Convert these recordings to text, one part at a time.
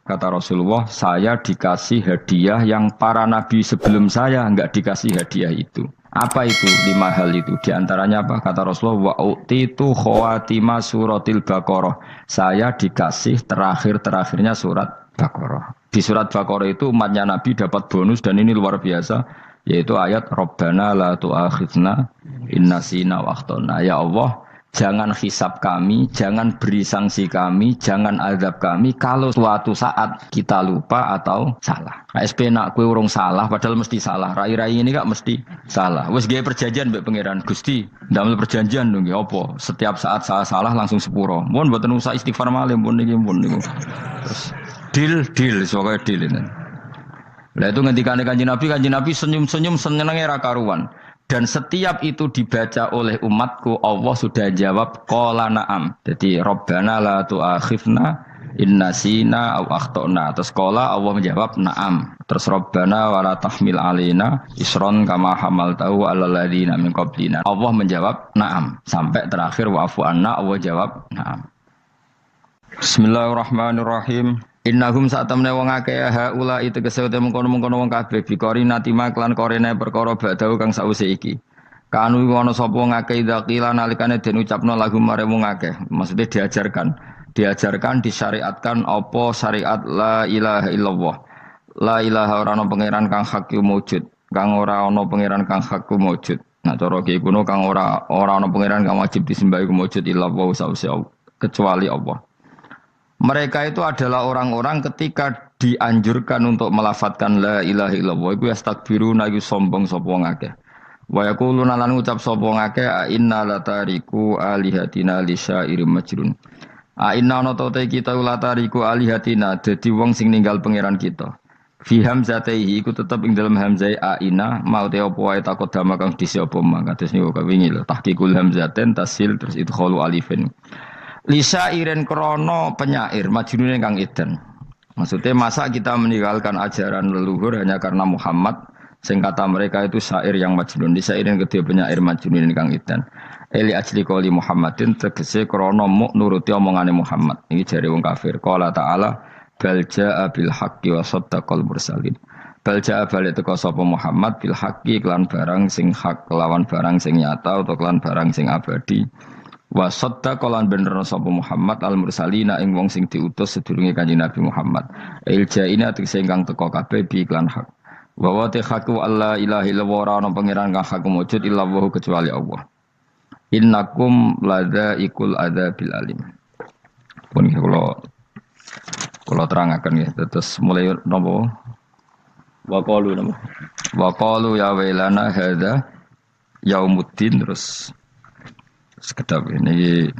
kata Rasulullah, saya dikasih hadiah yang para nabi sebelum saya enggak dikasih hadiah itu. Apa itu? 5 hal itu. Di antaranya apa? Kata Rasulullah, wa utitu khawatima suratil Baqarah. Saya dikasih terakhir-terakhirnya surat Baqarah. Di surat Baqarah itu umatnya Nabi dapat bonus dan ini luar biasa, yaitu ayat Rabbana la tu'akhidna innasina wa akhtana. Ya Allah, jangan hisab kami, jangan beri sanksi kami, jangan azab kami kalau suatu saat kita lupa atau salah. SP nak kue urung salah, padahal mesti salah. Rai-rai ini gak mesti salah. Wes gaya perjanjian mbek pangeran Gusti, ndamel perjanjian dong, apa? Setiap saat saya salah langsung sepuro. Mohon mboten usah istighfar malih pun niku. Terus deal, soalnya deal ini. Lah itu ngendikane Kanjeng Nabi senyum-senyum senenge ra karuan. Dan setiap itu dibaca oleh umatku, Allah sudah jawab qala na'am. Jadi Rabbana la tu'akhifna innasina aw akhtana. Terus qala Allah menjawab na'am. Terus Rabbana wa la tahmil alaina isron kama hamaltahu 'alal ladzina min qablina. Allah menjawab na'am sampai terakhir wa'fu anna, Allah jawab na'am. Bismillahirrahmanirrahim. Innahum sa'tamne wong akeh haula itu kesewete mengkono-mengkono wong kabeh bikori natima klan korene perkara badau kang sause iki. Kanu ana sapa wong akeh dzakila nalikane den ucapno lagu mare wong akeh. Maksudnya diajarkan disyariatkan apa syariat la ilaha illallah. La ilaha ora ana pangeran kang hak wujud, kang ora ana pangeran kang hak wujud. Nah cara iki kuno kang ora ana pangeran kang wajib disembah iku wujud illallah sause kecuali Allah. Mereka itu adalah orang-orang ketika dianjurkan untuk melafadzkan la ilaha illallah iku yastakbiruna iku sombong sapa wong akeh. Wa yaquluna lan ngucap sapa wong akeh inna latariku alihatina lisyairim majrun. Inna ana te kita latariku alihatina dadi wong sing ninggal pangeran kita. Fi hamzatihi iku tetep ing dalam hamzai aina mau te apa wae takut dama kang disi apa mangka terus niku kawingi lho tahqiqul hamzaten tasil terus idkhalu alifin. Lisa iren krono penyair majnun kang edan. Maksudnya masa kita meninggalkan ajaran leluhur hanya karena Muhammad, sing kata mereka itu syair yang majnun. Lisa iren kedua penyair majnun kang edan. Eli ajli qoli Muhammadin tegese krono muk nuruti omongane Muhammad. Ini jare wong kafir. Qala ta'ala bal jaa bil haqqi wa saddaqal mursalin. Bal jaa balik teko sapa Muhammad bil haqqi kelan barang sing hak kelawan barang sing nyata utawa kelan barang sing abadi. Wa saddaqa lan bener sapa Muhammad al mursalina ing wong sing diutus sedurunge Kanjeng Nabi Muhammad. Iljaina tegese ingkang teka kabeh bi iklan hak. Wa wa haqqu alla ilaha illallah ana pangeran kang hak wujud illallah kecuali Allah. Innakum ladzaiqul adzabil alim. Pun kula terangaken ya terus mulai napa wa qalu ya wailana hadza yaumuddin terus sekedap ini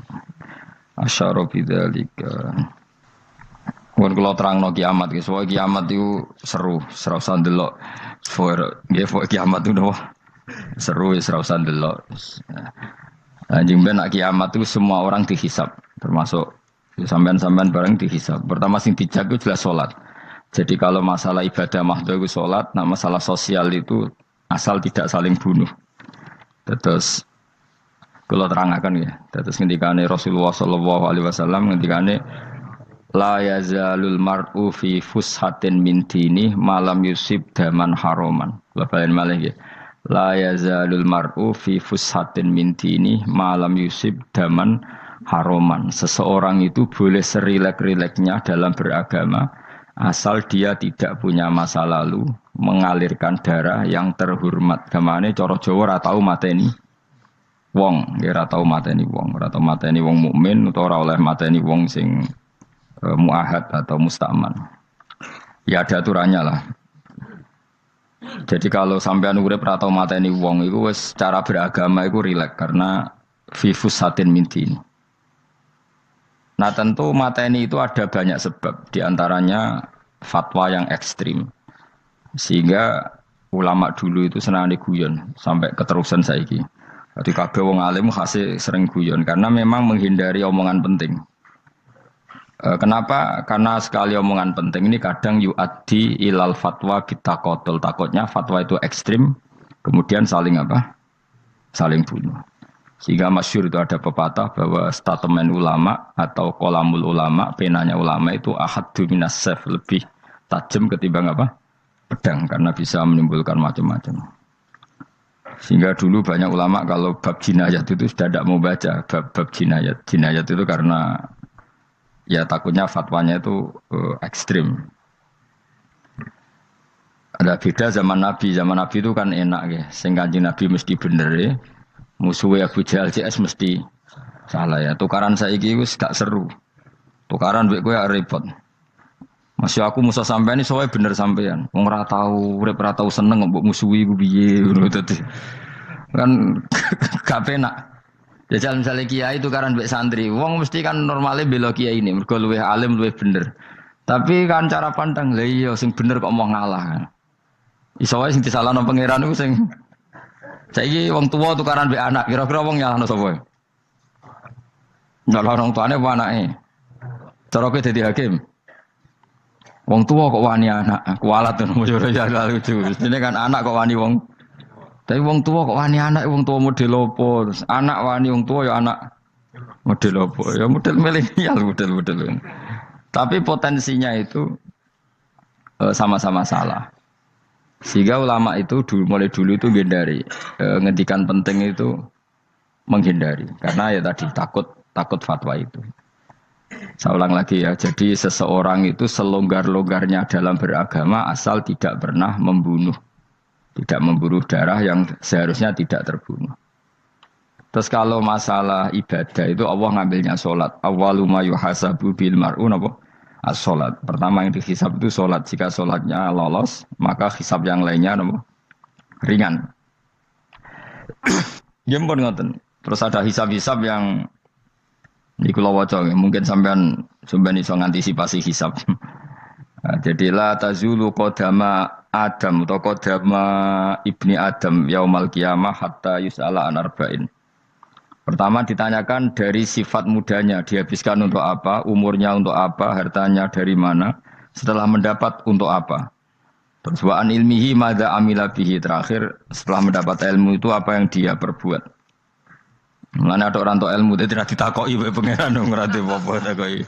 asyara bidzalika. Mun kula terangno kiamat iki, soal kiamat itu seru, ora usah ndelok. Nggih, kiamat itu seru, ora usah ndelok. Anjing ben kiamat itu semua orang dihisab, termasuk sampean-sampean bareng dihisab. Pertama sing dijak itu jelas salat. Jadi kalau masalah ibadah mahdhah itu salat, nah masalah sosial itu asal tidak saling bunuh. Terus kalau terangkan ya, terus ngendikane Rasulullah sallallahu alaihi wasallam ngendikane la yazalul mar'u fi fushatin min dini malam yusib daman haroman. Bapak malih ya. La yazalul mar'u fi fushatin min dini malam yusib daman haroman. Seseorang itu boleh serilek-rileknya dalam beragama asal dia tidak punya masa lalu mengalirkan darah yang terhormat. Gamane cara Jawa ora tau mateni wong, ora tau mateni wong, ora tau mateni wong mukmin utawa ora oleh mateni wong sing muahad atau musta'man. Ya ada aturannya lah. Jadi kalau sampean urip ora tau mateni wong iku wis cara beragama iku rileks karena fifus satin mintin. Nah tentu mateni itu ada banyak sebab, di antaranya fatwa yang ekstrim. Sehingga ulama dulu itu senang diguyon sampai keterusan saiki. Jadi kabeh wong alim khase sering guyon karena memang menghindari omongan penting. Kenapa? Karena sekali omongan penting ini kadang yu'addi ilal fatwa kita kotul. Takutnya fatwa itu ekstrim, kemudian saling apa? Saling bunuh. Sehingga masyhur itu ada pepatah bahwa statement ulama atau kolamul ulama, penanya ulama itu ahaddu minas sayf, lebih tajam ketimbang apa? Pedang, karena bisa menimbulkan macam-macam. Sehingga dulu banyak ulama kalau bab jinayat itu sudah tidak mau baca bab jinayat. Jinayat itu karena ya takutnya fatwanya itu ekstrim. Ada beda zaman Nabi. Zaman Nabi itu kan enak ya. Sehingga Nabi mesti bener ya. Musuhnya Abu Jahal CS mesti salah ya. Tukaran saiki wis gak seru. Tukaran mbek kowe repot. Masih aku musuh sampean ini soalnya bener sampean. Wong ora tau urip ora tau seneng mbok musuhi ku piye ngono dadi. Kan gak penak. Ya misalnya kiai tukaran mbek santri, wong mesti kan normalnya bela kiai ini, mergo luwih alim luwih bener. Tapi kan cara pandang lha iya sing bener kok mau ngalah kan. Iso wae sing disalahno pangeran iku sing saiki wong tuwa tukaran mbek anak, kira-kira wong nyalahno sapa? Nyalahno wong tuane apa anake? Cara kowe dadi hakim. Wong tuwa kok wani anak, kualat ngono yo ya lucu. Dene kan anak kok wani wong. Tapi wong tua kok wani anak, wong tua model opo? Terus anak wani wong tua ya anak model opo? Ya model milenial, model. Tapi potensinya itu sama-sama salah. Sehingga ulama itu mulai dulu itu menghindari ngendikan penting itu menghindari karena ya tadi takut fatwa itu. Saya ulang lagi ya. Jadi seseorang itu selonggar-longgarnya dalam beragama asal tidak pernah membunuh. Tidak memburu darah yang seharusnya tidak terbunuh. Terus kalau masalah ibadah itu Allah ngambilnya sholat. Awwalu ma yuhasabu bil mar'un apa? As-sholat. Pertama yang dihisab itu sholat. Jika sholatnya lolos, maka hisab yang lainnya apa? Ringan. Ya pun ngoten. Terus ada hisab-hisab yang di kula waca mungkin sampean iso ngantisipasi hisab. Jadi la tazulu qadama Adam atau qadama ibni Adam yaumal qiyamah hatta yus'ala an arba'in. Pertama ditanyakan dari sifat mudanya, dihabiskan untuk apa, umurnya untuk apa, hartanya dari mana, setelah mendapat untuk apa. Terus wa an ilmihi madza amila bihi, terakhir setelah mendapat ilmu itu apa yang dia perbuat. Mulane ada orang tok ilmu tidak ditakoki wae pangeran ora apa takoki.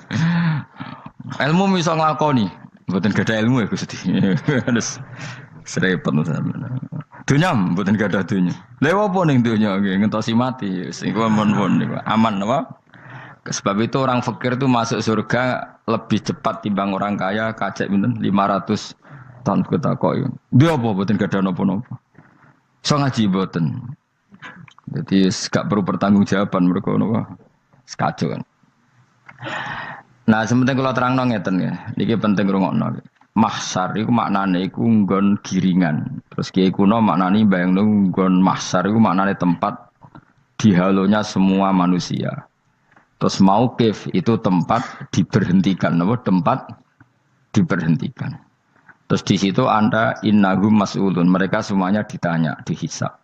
Ilmu iso nglakoni. Mboten gadah ilmu ya Gusti. Terus serepet sampeyan. Dunya mboten gadah dunya. Lha opo ning dunya nggih ngentosi mati sing mon-mon niku aman apa? Sebab itu orang fakir itu masuk surga lebih cepat timbang orang kaya kacek pinten 500 tahun ketakoki. Dia apa mboten gadah napa-napa. Iso ngaji mboten. Jadi gak perlu pertanggungjawaban mereka napa. Sekacau kan. Nah, sementing kalau terang ngeten ya, ini penting rungokno. Mahsyar itu maknane iku nggon giringan. Terus kiai kuno maknane bayangno nggon mahsyar itu maknane tempat dihalonya semua manusia. Terus mauqif itu tempat diberhentikan, apa? Tempat diberhentikan. Terus di situ Anda innahum mas'ulun, mereka semuanya ditanya, dihisab.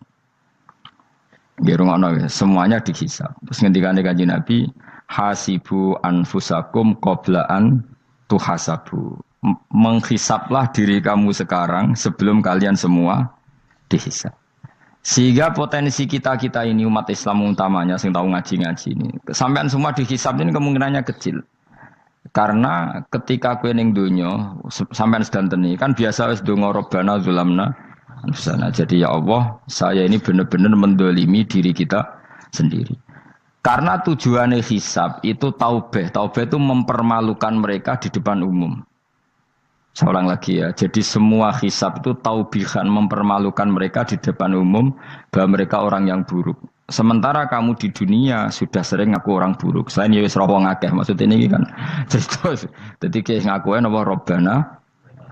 Nggih rungokno ya, semuanya dihisab. Terus ngendikane Kanjeng Nabi hasibu anfusakum qabla an tuhasabu. Menghisaplah diri kamu sekarang sebelum kalian semua dihisap. Sehingga potensi kita ini umat Islam utamanya sing tahu ngaji-ngaji ini, sampean semua dihisap ini kemungkinannya kecil. Karena ketika kowe ning donya sampean sedanteni kan biasa wis donga robbana zulamna anfusana. Jadi ya Allah, saya ini benar-benar mendolimi diri kita sendiri. Karena tujuannya hisab itu taubah. Taubah itu mempermalukan mereka di depan umum. Saya ulang lagi ya. Jadi semua hisab itu taubihan, mempermalukan mereka di depan umum bahwa mereka orang yang buruk. Sementara kamu di dunia sudah sering ngaku orang buruk. Selain ya wis wong akeh maksudnya ini kan. Jadi kayak ngakuin apa Robbana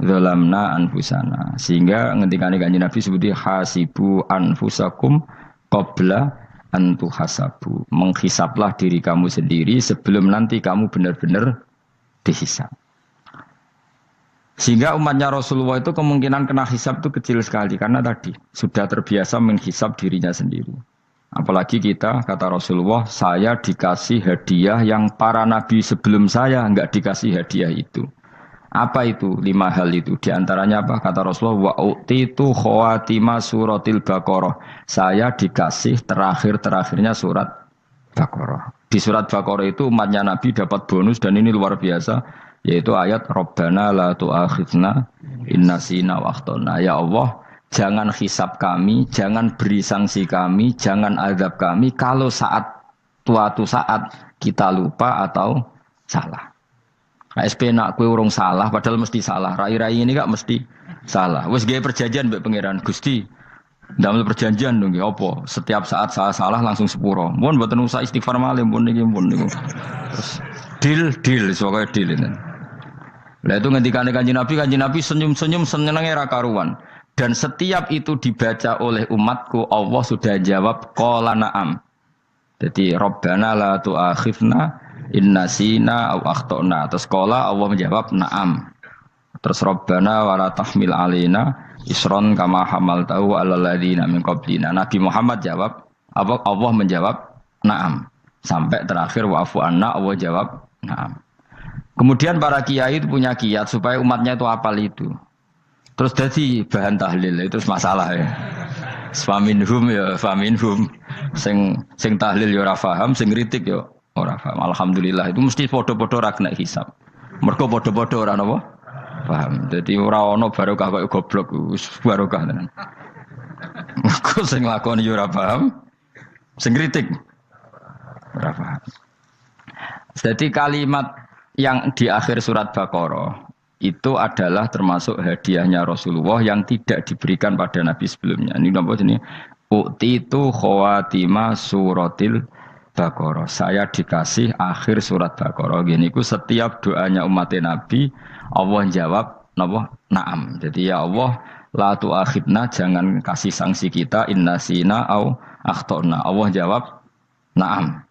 zalamna anfusana. Sehingga ngendikane Kanjeng Nabi sebuti hasibu anfusakum qabla antu hasabu, menghisaplah diri kamu sendiri sebelum nanti kamu benar-benar dihisap. Sehingga umatnya Rasulullah itu kemungkinan kena hisap itu kecil sekali karena tadi sudah terbiasa menghisap dirinya sendiri. Apalagi kita kata Rasulullah, saya dikasih hadiah yang para nabi sebelum saya enggak dikasih hadiah itu. Apa itu 5 hal itu? Di antaranya apa? Kata Rasulullah, wa utitu khawatima suratil Baqarah. Saya dikasih terakhir-terakhirnya surat Baqarah. Di surat Baqarah itu umatnya Nabi dapat bonus dan ini luar biasa, yaitu ayat Rabbana la tu'akhidna inna sina wa akhtana. Ya Allah, jangan hisab kami, jangan beri sanksi kami, jangan azab kami kalau suatu saat kita lupa atau salah. SP nak kue urung salah, padahal mesti salah. Rai-rai ini gak mesti salah. Wes gaya perjanjian mbek pangeran Gusti. Dalam perjanjian dong, apa? Setiap saat salah langsung sepuro. Mohon buatan usah istighfar malih, mohon niki, mohon niku. Terus deal, soalnya deal ini. Lah itu ngendikan Kanjeng Nabi senyum-senyum senengnya ra karuan. Dan setiap itu dibaca oleh umatku, Allah sudah jawab qala na'am. Jadi Rabbana la tu'akhifna inna sina au akhtana. Terus qala Allah menjawab na'am. Terus Rabbana wa la tahmil alaina isron kama hamaltahu 'alal ladzina min qablina. Nabi Muhammad jawab, Allah menjawab na'am. Sampai terakhir wa'fu anna, Allah jawab na'am. Kemudian para kiai itu punya kiat supaya umatnya itu hafal itu. Terus jadi bahan tahlil itu masalah ya. Faminhum ya faminhum. Sing tahlil ya ora paham, sing kritik ya ora paham. Alhamdulillah itu mesti padha-padha ra kena hisab. Mergo padha-padha ora napa? Paham. Dadi ora ana barokah kaya goblok wis barokah tenan. Mergo sing lakoni ya ora paham, sing kritik ora paham. Jadi kalimat yang di akhir surat Baqarah itu adalah termasuk hadiahnya Rasulullah yang tidak diberikan pada Nabi sebelumnya. Ini apa ini? Utitu khawatima suratil Baqarah. Saya dikasih akhir surat Baqarah. Gini ku setiap doanya umat Nabi Allah jawab napa? Naam. Jadi ya Allah la tu'akhidna, jangan kasih sanksi kita inna sina au akhtana. Allah jawab naam.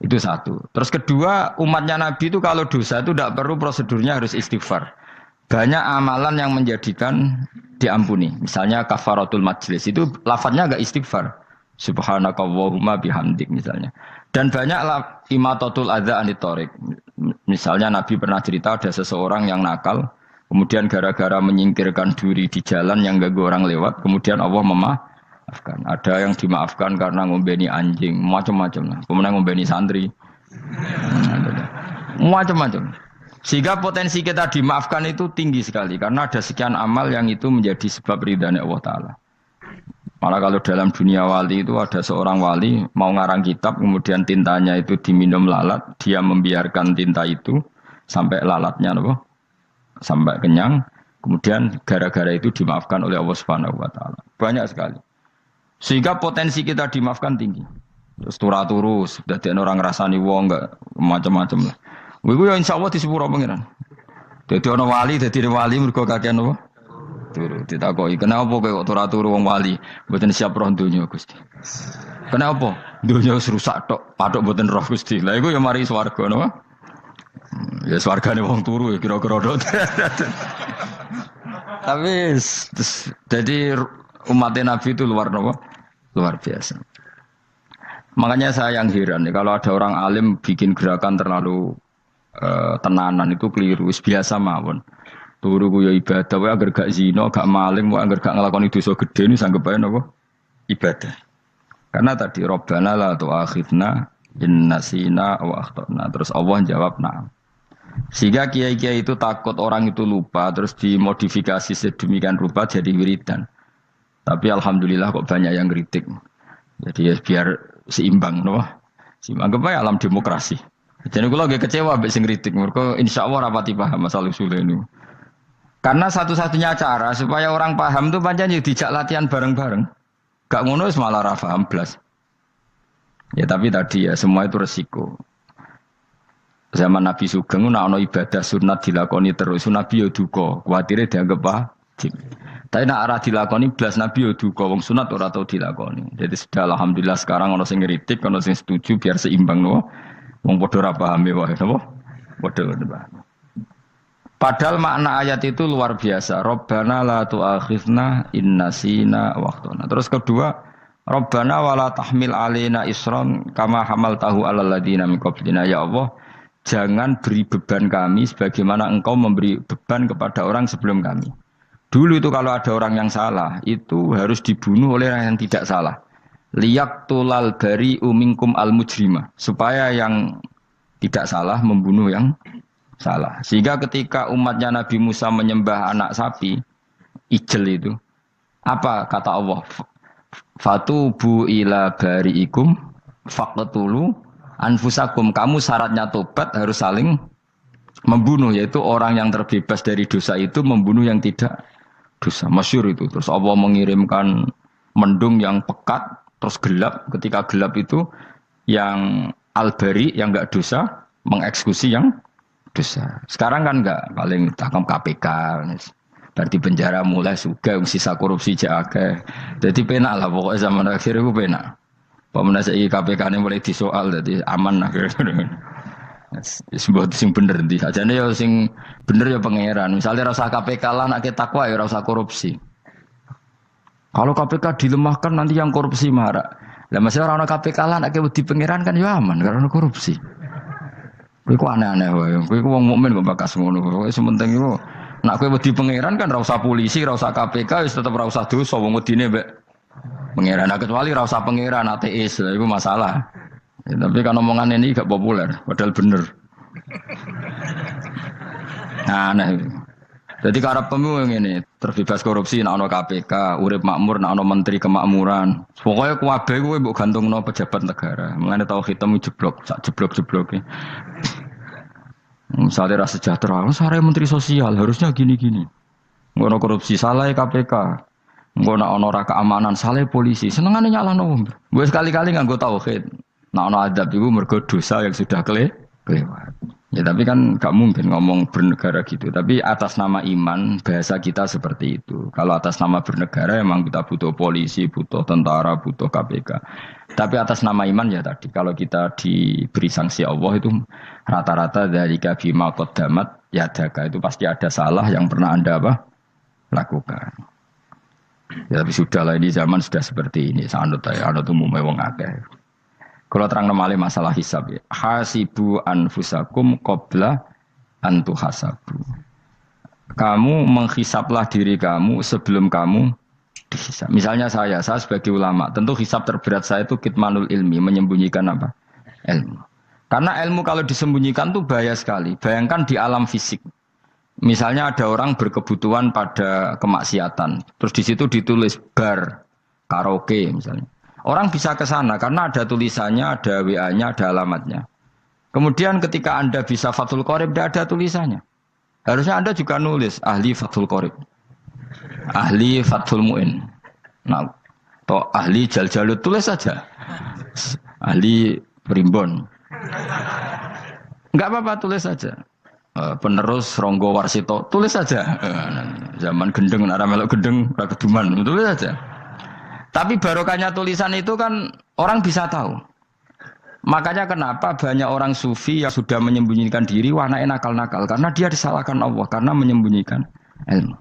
Itu satu. Terus kedua, umatnya Nabi itu kalau dosa itu tidak perlu prosedurnya harus istighfar. Banyak amalan yang menjadikan diampuni. Misalnya kafaratul majlis itu lafadznya agak istighfar. Subhanakallahumma bihamdik misalnya. Dan banyak imatatul adza anit thoriq. Misalnya Nabi pernah cerita ada seseorang yang nakal, kemudian gara-gara menyingkirkan duri di jalan yang ganggu orang lewat, kemudian Allah memaafkan. Ada yang dimaafkan karena ngombeni anjing, macam-macam lah. Kemudian ngombeni santri, macam-macam. Sehingga potensi kita dimaafkan itu tinggi sekali karena ada sekian amal yang itu menjadi sebab ridhanya Allah Taala. Malah kalau dalam dunia wali itu ada seorang wali mau ngarang kitab, kemudian tintanya itu diminum lalat, dia membiarkan tinta itu sampai lalatnya sampai kenyang, kemudian gara-gara itu dimaafkan oleh Allah Subhanahu Wa Taala. Banyak sekali. Sehingga potensi kita dimaafkan tinggi. Terus turus, dadi orang rasani wong enggak macam-macam lah. Iku ya insyaallah di sepuro pangeran. Dadi ana wali, dadi wali mergo kakean apa? Turu ditakoki, "Kenapa kowe kok turu wong wali? Mboten siap roh donya, Gusti." "Kenapa? Donya wis rusak tok, patok mboten roh, Gusti." Lah iku ya mari swarga napa? Ya swargane wong turu ya kira-kira tok. Tapi jadi umat Nabi itu luar biasa. Makanya saya yang heran nih, kalau ada orang alim bikin gerakan terlalu tenanan itu keliru. Biasa mawon. Turu ku ya ibadah, wae agar gak zina, gak maling, wae agar gak nglakoni dosa gede ini sanggep ae napa? Ibadah. Karena tadi Rabbana la tu'akhidna in nasina wa akhtana. Terus Allah jawab na'am. Sehingga kiai-kiai itu takut orang itu lupa, terus dimodifikasi sedemikian rupa jadi wiridan. Tapi alhamdulillah kok banyak yang kritik. Jadi ya biar seimbang, no? Seimbang apa ya alam demokrasi. Jadi kalau lagi kecewa ambek sing kritik, mereka insyaallah rapati paham masalah usul ini. Karena satu-satunya cara supaya orang paham itu pancen yo dijak latihan bareng-bareng. Gak ngono wis malah ra paham blas. Ya tapi tadi ya semua itu resiko. Zaman Nabi Sugeng ana ibadah sunat dilakoni terus, Nabi yo duka, kuwatire dianggap wajib. Tapi nak arah dilakoni belas Nabi yo duka, wong sunat ora tau dilakoni. Jadi sudah alhamdulillah sekarang ana sing ngritik, ana sing setuju biar seimbang no. Wong padha ora paham wae napa? Padha paham. Padahal makna ayat itu luar biasa. Rabbana la tu'akhidna in nasina wa akhtana. Terus kedua, Rabbana wala tahmil alaina isran kama hamaltahu 'alal ladzina min qablina. Ya Allah, jangan beri beban kami sebagaimana engkau memberi beban kepada orang sebelum kami. Dulu itu kalau ada orang yang salah, itu harus dibunuh oleh orang yang tidak salah. Liyaqtulal bari'u minkum al-mujrima. Supaya yang tidak salah membunuh yang salah. Sehingga ketika umatnya Nabi Musa menyembah anak sapi, ijel itu, apa kata Allah? Fatubu ila bari'ikum faqtulu anfusakum. Kamu syaratnya tobat harus saling membunuh, yaitu orang yang terbebas dari dosa itu membunuh yang tidak dosa. Masyhur itu. Terus Allah mengirimkan mendung yang pekat, terus gelap. Ketika gelap itu yang al-bari, yang enggak dosa, mengeksekusi yang dosa. Sekarang kan enggak, paling tangkap KPK. Berarti penjara mulai juga, sisa korupsi jake. Jadi penak lah pokoknya zaman akhir itu penak. Pemenang saya KPK ini mulai disoal, jadi aman akhirnya. Sebuah sing bener di aja nih ya sing bener ya pangeran. Misalnya rasa KPK lah nak takwa ya rasa korupsi. Kalau KPK dilemahkan nanti yang korupsi marah. Lah masih orang KPK lah nak di pangeran kan ya aman karena korupsi. Kowe aneh-aneh wae. Kowe wong mukmin kok bakas ngono. Kowe sementing iku nak kowe di pangeran kan ra usah polisi, ra usah KPK wis tetep ra usah dosa wong wedine mbek pangeran. Nah, kecuali ra usah pangeran ateis, itu masalah. Ya, tapi kan omongan ini gak populer, padahal bener. Nah, jadi karena pemilu ini terbebas korupsi, nak ono KPK, urip makmur, nak ono menteri kemakmuran. Pokoknya kuabe gue mbok gantungno pejabat negara. Mengenai tahu hitam jeblok, sak jeblok. Misalnya rasa sejahtera, saya menteri sosial harusnya gini-gini. Ngono korupsi salah KPK. Engko nak ono ra keamanan salah polisi. Senengane nyalahno wong. Gue sekali-kali nganggo tauhid. Nak ono adab iku mergo dosa yang sudah kelewat. Ya tapi kan gak mungkin ngomong bernegara gitu. Tapi atas nama iman bahasa kita seperti itu. Kalau atas nama bernegara emang kita butuh polisi, butuh tentara, butuh KPK. Tapi atas nama iman ya tadi kalau kita diberi sanksi Allah itu rata-rata dari bima qaddamat yadaka itu pasti ada salah yang pernah Anda lakukan. Ya tapi sudahlah ini zaman sudah seperti ini. Anut umumnya wong akeh. Kalau terang nomale masalah hisab ya. Hasibu anfusakum qabla an tuhasabu. Kamu menghisablah diri kamu sebelum kamu dihisab. Misalnya saya sebagai ulama, tentu hisab terberat saya itu kitmanul ilmi, menyembunyikan apa? Ilmu. Karena ilmu kalau disembunyikan tuh bahaya sekali. Bayangkan di alam fisik. Misalnya ada orang berkebutuhan pada kemaksiatan, terus di situ ditulis bar, karaoke misalnya. Orang bisa ke sana karena ada tulisannya, ada WA-nya, ada alamatnya. Kemudian ketika Anda bisa Fathul Qorib, tidak ada tulisannya. Harusnya Anda juga nulis ahli Fathul Qorib, ahli Fathul Mu'in. Nah, atau ahli Jaljalut tulis saja. Ahli Primbon. Enggak apa-apa tulis saja. Penerus Ronggo Warsito tulis saja. Zaman gendeng, arah melok gendeng, keduman, tulis saja. Tapi barokahnya tulisan itu kan orang bisa tahu. Makanya kenapa banyak orang sufi yang sudah menyembunyikan diri, wanaknya nakal-nakal. Karena dia disalahkan Allah, karena menyembunyikan ilmu.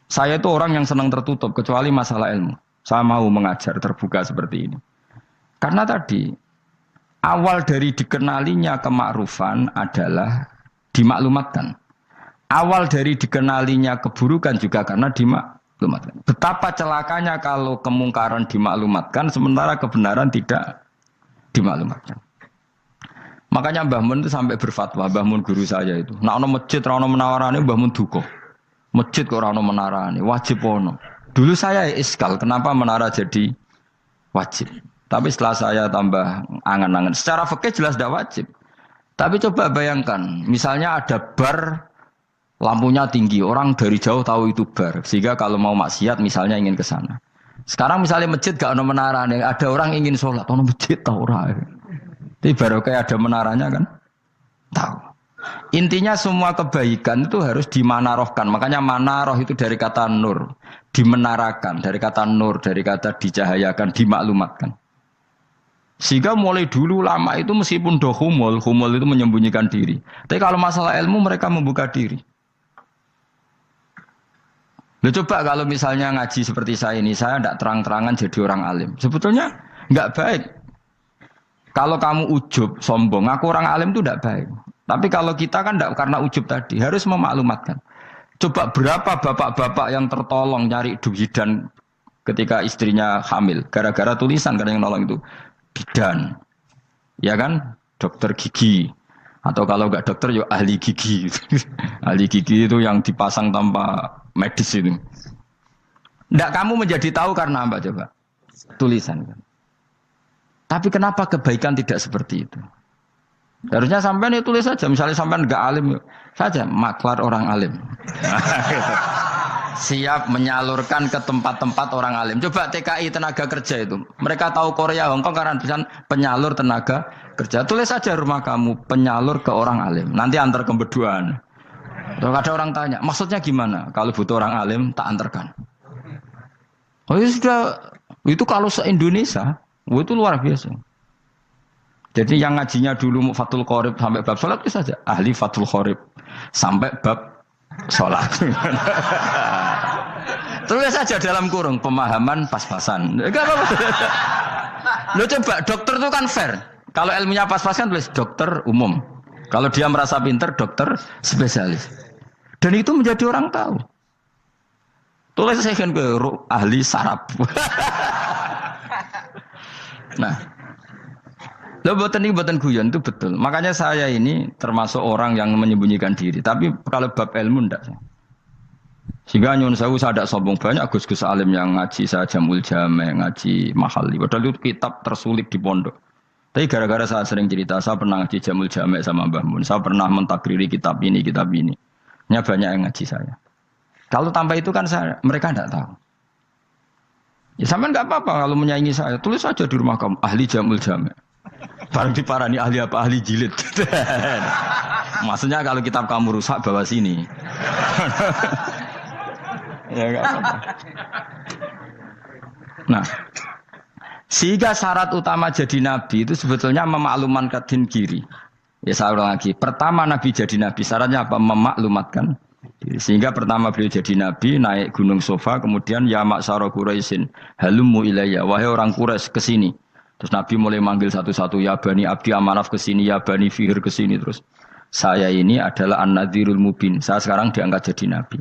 Saya itu orang yang senang tertutup, kecuali masalah ilmu. Saya mau mengajar terbuka seperti ini. Karena tadi, awal dari dikenalinya kemakrufan adalah dimaklumatkan. Awal dari dikenalinya keburukan juga karena dimaklumatkan. Betapa celakanya kalau kemungkaran dimaklumatkan sementara kebenaran tidak dimaklumatkan. Makanya Mbah Mun itu sampai berfatwa, Mbah Mun guru saya itu. Nak ono masjid ra ono menawarane Mbah Mun duka. Masjid kok ora ono menarane, wajib ono. Dulu saya iskal kenapa menara jadi wajib. Tapi setelah saya tambah angan-angan, secara fikih jelas tidak wajib. Tapi coba bayangkan, misalnya ada bar lampunya tinggi, orang dari jauh tahu itu bar. Sehingga kalau mau maksiat misalnya ingin ke sana. Sekarang misalnya masjid gak ada menara, ada orang ingin sholat, ada masjid tahu orang. Tapi baru kayak ada menaranya kan? Tahu. Intinya semua kebaikan itu harus dimanarohkan. Makanya manaroh itu dari kata nur. Dimenarakan, dari kata nur, dari kata dicahayakan, dimaklumatkan. Sehingga mulai dulu lama itu meskipun humul itu menyembunyikan diri. Tapi kalau masalah ilmu mereka membuka diri. Loh coba kalau misalnya ngaji seperti saya ini, saya tidak terang-terangan jadi orang alim. Sebetulnya nggak baik. Kalau kamu ujub, sombong, aku orang alim itu tidak baik. Tapi kalau kita kan tidak karena ujub tadi, harus memaklumatkan. Coba berapa bapak-bapak yang tertolong nyari bidan ketika istrinya hamil, gara-gara tulisan karena yang nolong itu bidan, ya kan, dokter gigi, atau kalau nggak dokter ya ahli gigi, ahli gigi itu yang dipasang tanpa medis itu. Nggak kamu menjadi tahu karena apa coba? Tulisan. Tapi kenapa kebaikan tidak seperti itu? Harusnya sampean itu tulis saja, misalnya sampean nggak alim saja, maklar orang alim. Siap menyalurkan ke tempat-tempat orang alim. Coba TKI tenaga kerja itu. Mereka tahu Korea, Hongkong karena tulisan penyalur tenaga kerja. Tulis saja rumah kamu penyalur ke orang alim. Nanti antar kebeduan. Kalau ada orang tanya, maksudnya gimana? Kalau butuh orang alim, tak antarkan. Oh ya sudah, itu kalau se-Indonesia, itu luar biasa. Jadi yang ngajinya dulu Fathul Qorib sampai bab sholat itu saja. Ahli Fathul Qorib sampai bab sholat. Tulis saja dalam kurung pemahaman pas-pasan. Enggak apa-apa. Lo coba dokter itu kan fair. Kalau ilmunya pas-pasan tulis dokter umum. Kalau dia merasa pinter dokter spesialis. Dan itu menjadi orang tahu. Tulis saya kan ke ahli saraf. Nah, lo buatan guyon itu betul. Makanya saya ini termasuk orang yang menyembunyikan diri. Tapi kalau bab ilmu enggak. Sehingga nyun saya ada sombong banyak gus-gus alim yang ngaji saya Jamul Jame, ngaji Mahali. Padahal itu kitab tersulit di pondok. Tapi gara-gara saya sering cerita, saya pernah ngaji Jamul Jame sama Mbah Mun. Saya pernah mentakriri kitab ini, kitab ini. Nya banyak yang ngaji saya. Kalau tanpa itu kan mereka tidak tahu. Ya sama nggak apa-apa kalau menyaingi saya. Tulis saja di rumah kamu ahli Jamul Jame. Barang diparani ahli apa? Ahli jilid. Maksudnya kalau kitab kamu rusak bawa sini. Ya nggak apa-apa. Nah, sehingga syarat utama jadi nabi itu sebetulnya memaklumatkan din kiri. Ya saya ulang lagi. Pertama nabi jadi nabi syaratnya apa? Memaklumatkan. Sehingga pertama beliau jadi nabi naik gunung Sofa, kemudian ya maksara Quraisyin halummu ilayya, wahai orang Quraisy kesini. Terus Nabi mulai manggil satu-satu, ya Bani Abdi Amanaf kesini, ya Bani Fihir kesini. Terus saya ini adalah An-Nadhirul Mubin, saya sekarang diangkat jadi nabi.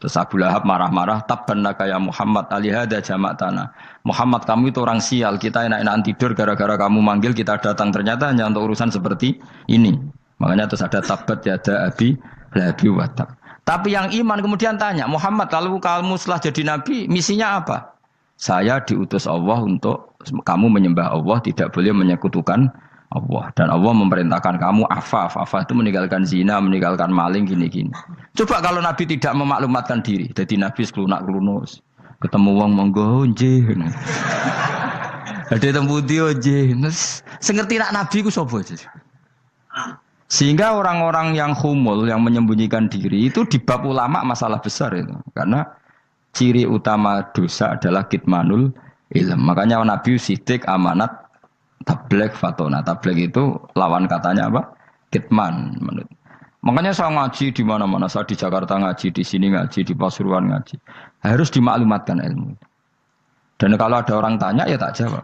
Terus Abu Lahab marah-marah, tabbannaka ya Muhammad alihada jama'tana. Muhammad kamu itu orang sial, kita enak-enakan tidur gara-gara kamu manggil kita datang, ternyata hanya untuk urusan seperti ini. Makanya terus ada tabbat yada abi labi watab. Tapi yang iman kemudian tanya, Muhammad kalau kamu setelah jadi nabi, misinya apa? Saya diutus Allah untuk kamu menyembah Allah, tidak boleh menyekutukan Allah. Dan Allah memerintahkan kamu afaf. Afaf itu meninggalkan zina, meninggalkan maling, gini-gini. Coba kalau nabi tidak memaklumatkan diri, jadi nabi sekelunak-kelunus. Ketemu wong monggo nggih. Ada tembu dia nggih. Sengerti nak nabi ku sapa? Sehingga orang-orang yang humul, yang menyembunyikan diri itu di bab ulama masalah besar itu. Karena ciri utama dosa adalah kitmanul ilm. Makanya Nabi sidik amanat tabligh fatona. Tabligh itu lawan katanya apa? Kitman. Makanya saya ngaji di mana-mana. Saya di Jakarta ngaji, di sini ngaji, di Pasuruan ngaji. Harus dimaklumatkan ilmu. Dan kalau ada orang tanya ya tak jawab.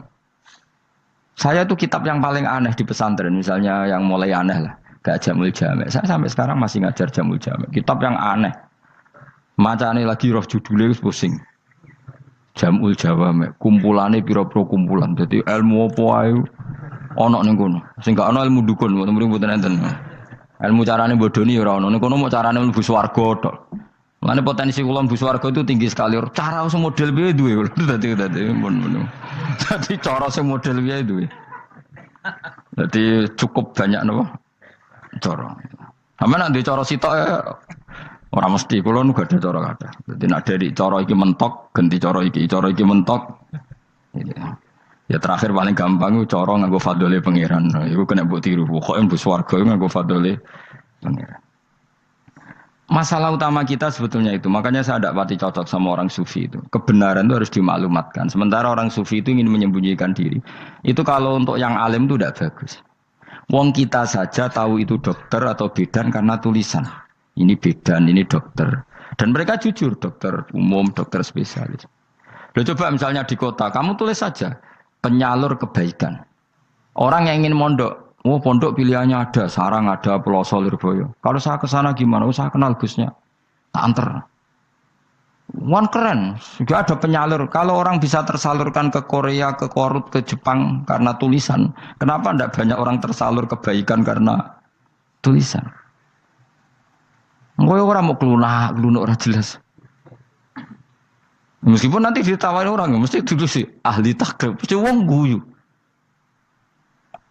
Saya itu kitab yang paling aneh di pesantren. Misalnya yang mulai aneh lah. Gak Jamul Jame. Saya sampai sekarang masih ngajar Jamul Jame. Kitab yang aneh. Macane lagi roh judulnya pusing. Jamul Jawame. Kumpulane pira-pira kumpulan. Jadi ilmu apa ae ana ning kono. Sing gak ana ilmu dukun, mboten enten. Ilmu carane bodoni ya ora ana. Ning kono mau carane mlebu swarga tok. Mane potensi kula mlebu swarga itu tinggi sekali. Cara sing model piye duwe. Dadi mun. Dadi cara sing model piye duwe. Dadi cukup banyak napa? Cara. Sampe nek ndek cara sitok ora mesti kula nu gak ada cara kathah. Dadi nek dari cara iki mentok, ganti cara iki mentok. Ya terakhir paling gampang itu cara nganggo fadhole pangeran. Iku kena mbok tiru. Pokoke mbok swarga nganggo fadhole pangeran. Masalah utama kita sebetulnya itu. Makanya saya tidak pati cocok sama orang sufi itu. Kebenaran itu harus dimaklumatkan. Sementara orang sufi itu ingin menyembunyikan diri. Itu kalau untuk yang alim itu tidak bagus. Wong kita saja tahu itu dokter atau bidan karena tulisan. Ini bidan, ini dokter. Dan mereka jujur, dokter umum, dokter spesialis. Loh, coba misalnya di kota, kamu tulis saja penyalur kebaikan. Orang yang ingin mondok Oh pondok pilihannya ada, Sarang ada, Pelosol, Lirboyo. Kalau saya ke sana gimana? Oh saya kenal Gusnya, tak anter. Wan keren, juga ada penyalur. Kalau orang bisa tersalurkan ke Korea, ke Korut, ke Jepang karena tulisan, kenapa tidak banyak orang tersalur kebaikan karena tulisan? Gue orang mau kelunak orang jelas. Meskipun nanti ditawari orang, mesti dulu sih ahli takrib, mesti wong guyu,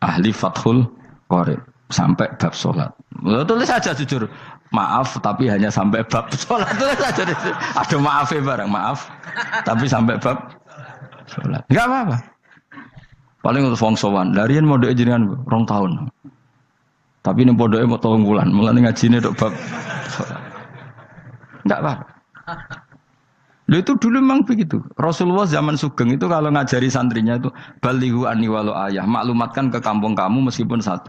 ahli fathul qorib sampai bab sholat. Tulis saja jujur, maaf tapi hanya sampai bab sholat. Tulis saja, ada maafnya barang, maaf tapi sampai bab sholat. Enggak apa-apa. Paling untuk wong sowan, darian model jenengan 2 tahun. Tapi ini bodohnya mau 3 bulan, mulai ngajine dok bab sholat. Enggak apa-apa. Lalu itu dulu memang begitu. Rasulullah zaman Sugeng itu kalau ngajari santrinya itu balighu anni walau ayah, maklumatkan ke kampung kamu meskipun 1